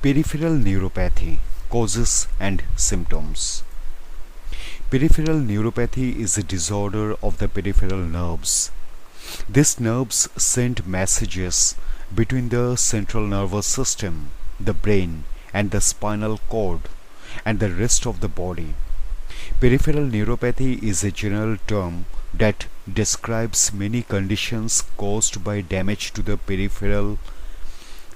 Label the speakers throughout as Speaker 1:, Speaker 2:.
Speaker 1: Peripheral neuropathy causes and symptoms. Peripheral neuropathy is a disorder of the peripheral nerves. These nerves send messages between the central nervous system, the brain, and the spinal cord, and the rest of the body. Peripheral neuropathy is a general term that describes many conditions caused by damage to the peripheral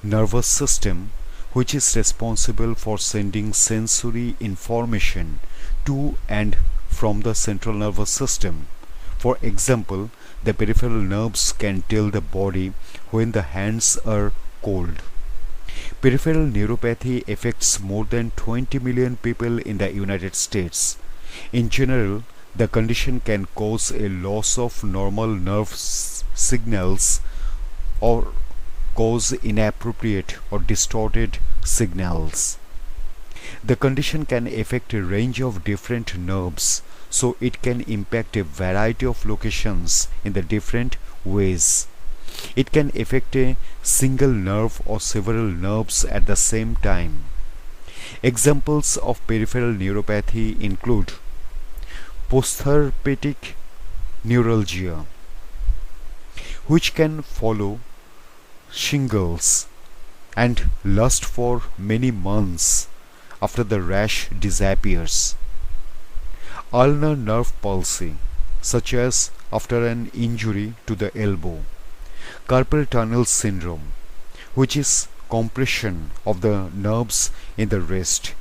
Speaker 1: nervous system, which is responsible for sending sensory information to and from the central nervous system. For example, the peripheral nerves can tell the body when the hands are cold. Peripheral neuropathy affects more than 20 million people in the United States. In general, the condition can cause a loss of normal nerve signals or cause inappropriate or distorted signals. The condition can affect a range of different nerves, so it can impact a variety of locations in the different ways. It can affect a single nerve or several nerves at the same time. Examples of peripheral neuropathy include postherpetic neuralgia, which can follow shingles and last for many months after the rash disappears. Ulnar nerve palsy, such as after an injury to the elbow. Carpal tunnel syndrome, which is compression of the nerves in the wrist.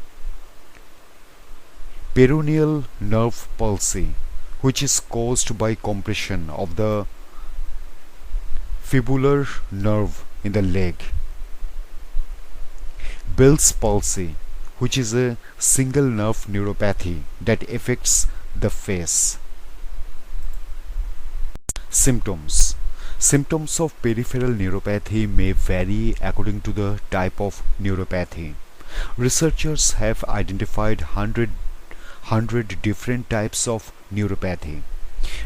Speaker 1: Peroneal nerve palsy, which is caused by compression of the fibular nerve in the leg. Bell's palsy, which is a single nerve neuropathy that affects the face. Symptoms. Symptoms of peripheral neuropathy may vary according to the type of neuropathy. Researchers have identified 100 different types of neuropathy.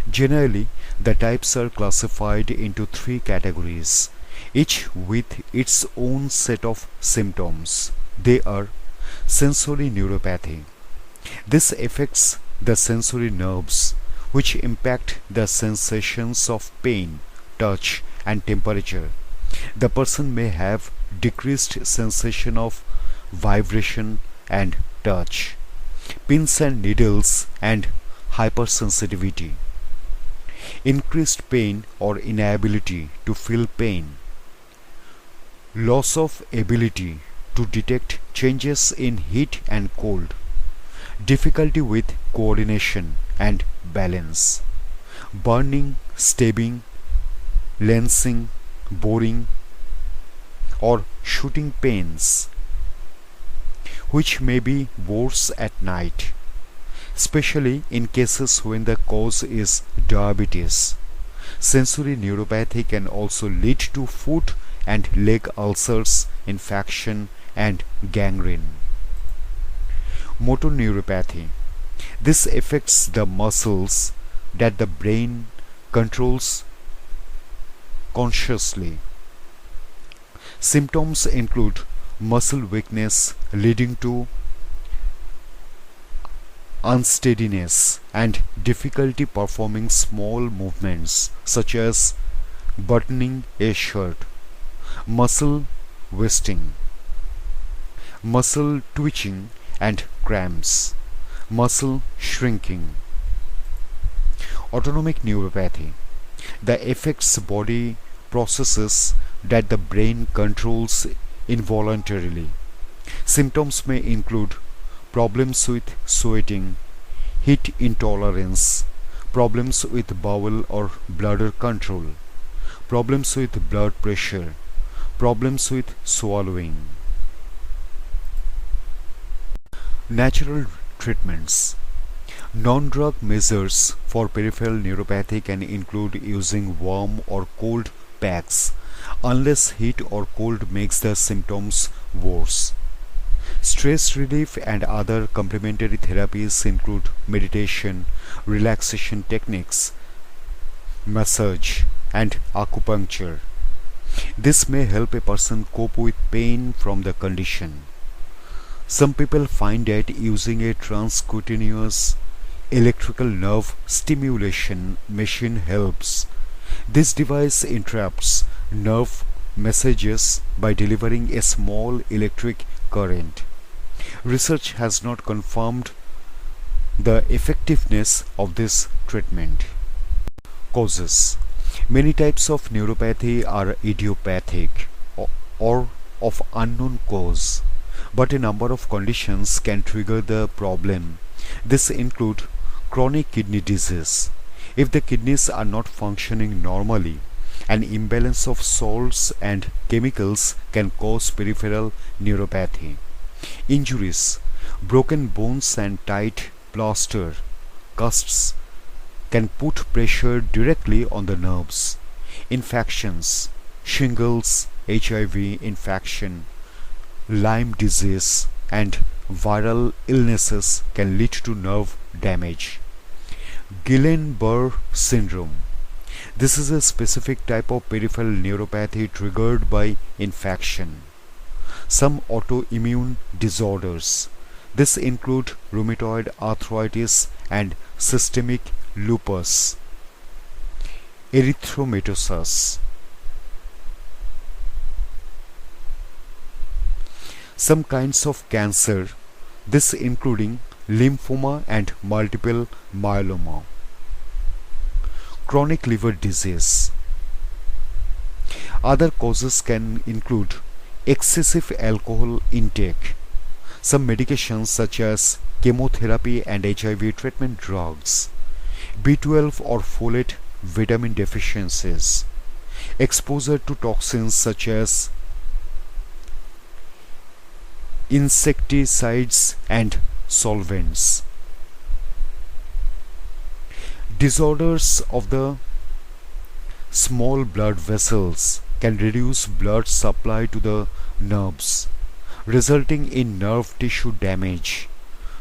Speaker 1: Generally, the types are classified into 3 categories, each with its own set of symptoms. They are sensory neuropathy. This affects the sensory nerves, which impact the sensations of pain, touch, and temperature. The person may have decreased sensation of vibration and touch, pins and needles, and hypersensitivity. Increased pain or inability to feel pain. Loss of ability to detect changes in heat and cold. Difficulty with coordination and balance. Burning, stabbing, lancing, boring, or shooting pains, which may be worse at night, especially in cases when the cause is diabetes. Sensory neuropathy can also lead to foot and leg ulcers, infection, and gangrene. Motor neuropathy. This affects the muscles that the brain controls consciously. Symptoms include muscle weakness leading to unsteadiness and difficulty performing small movements such as buttoning a shirt, muscle wasting, muscle twitching and cramps, muscle shrinking. Autonomic neuropathy. The affects body processes that the brain controls involuntarily. Symptoms may include problems with sweating, heat intolerance, problems with bowel or bladder control, problems with blood pressure, problems with swallowing. Natural treatments. Non-drug measures for peripheral neuropathy can include using warm or cold packs unless heat or cold makes the symptoms worse. Stress relief and other complementary therapies include meditation, relaxation techniques, massage, and acupuncture. This may help a person cope with pain from the condition. Some people find that using a transcutaneous electrical nerve stimulation machine helps. This device interrupts nerve messages by delivering a small electric current. Research has not confirmed the effectiveness of this treatment. Causes. Many types of neuropathy are idiopathic or of unknown cause, but a number of conditions can trigger the problem. This include chronic kidney disease. If the kidneys are not functioning normally, an imbalance of salts and chemicals can cause peripheral neuropathy. Injuries, broken bones and tight plaster casts can put pressure directly on the nerves. Infections, shingles, HIV infection, Lyme disease, and viral illnesses can lead to nerve damage. Guillain-Barré syndrome. This is a specific type of peripheral neuropathy triggered by infection. Some autoimmune disorders. This include rheumatoid arthritis and systemic lupus. Erythematosus. Some kinds of cancer, this including lymphoma and multiple myeloma. Chronic liver disease. Other causes can include excessive alcohol intake, some medications such as chemotherapy and HIV treatment drugs, B12 or folate vitamin deficiencies, exposure to toxins such as insecticides and solvents. Disorders of the small blood vessels can reduce blood supply to the nerves, resulting in nerve tissue damage.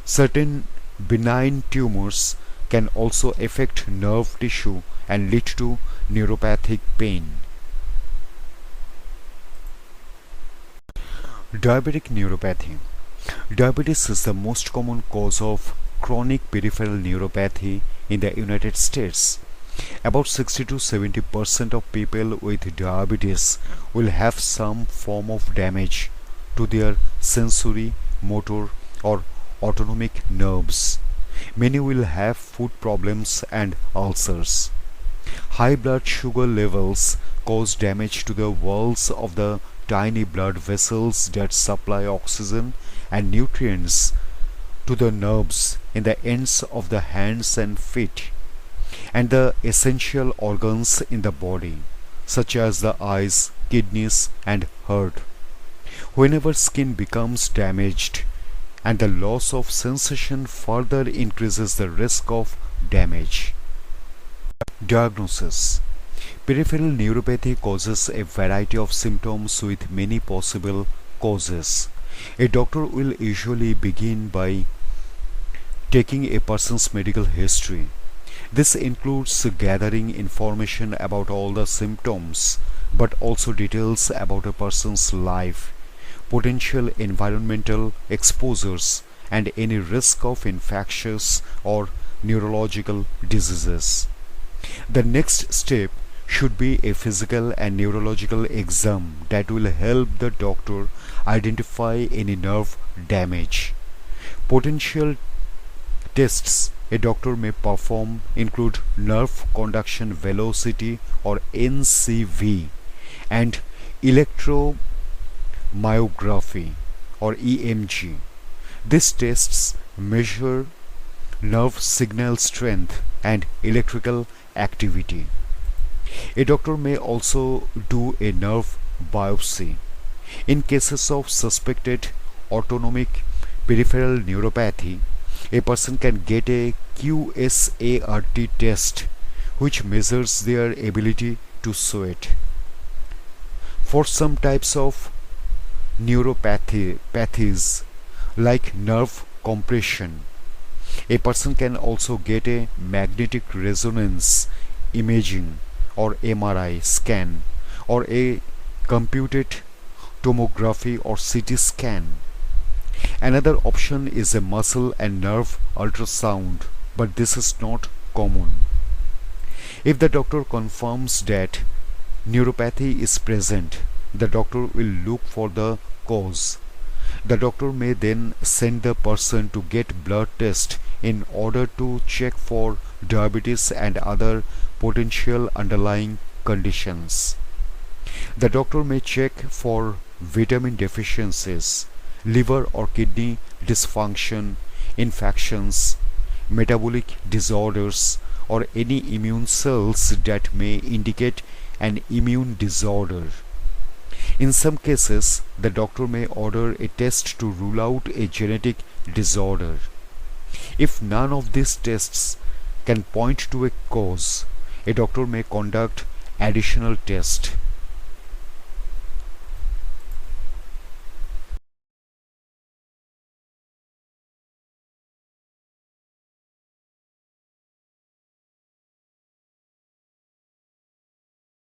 Speaker 1: Certain benign tumors can also affect nerve tissue and lead to neuropathic pain. Diabetic neuropathy. Diabetes is the most common cause of chronic peripheral neuropathy in the United States. About 60 to 70% of people with diabetes will have some form of damage to their sensory, motor, or autonomic nerves. Many will have food problems and ulcers. High blood sugar levels cause damage to the walls of the tiny blood vessels that supply oxygen and nutrients to the nerves in the ends of the hands and feet, and the essential organs in the body, such as the eyes, kidneys, and heart. Whenever skin becomes damaged, and the loss of sensation further increases the risk of damage. Diagnosis. Peripheral neuropathy causes a variety of symptoms with many possible causes. A doctor will usually begin by taking a person's medical history. This includes gathering information about all the symptoms, but also details about a person's life, potential environmental exposures, and any risk of infectious or neurological diseases. The next step should be a physical and neurological exam that will help the doctor identify any nerve damage. Potential tests a doctor may perform include nerve conduction velocity or NCV and electromyography or EMG. These tests measure nerve signal strength and electrical activity. A doctor may also do a nerve biopsy. In cases of suspected autonomic peripheral neuropathy, a person can get a QSART test, which measures their ability to sweat. For some types of neuropathies, like nerve compression, a person can also get a magnetic resonance imaging or MRI scan or a computed tomography or CT scan. Another option is a muscle and nerve ultrasound, but this is not common. If the doctor confirms that neuropathy is present, the doctor will look for the cause. The doctor may then send the person to get blood test in order to check for diabetes and other potential underlying conditions. The doctor may check for vitamin deficiencies, liver or kidney dysfunction, infections, metabolic disorders, or any immune cells that may indicate an immune disorder. In some cases, the doctor may order a test to rule out a genetic disorder. If none of these tests can point to a cause, a doctor may conduct additional tests.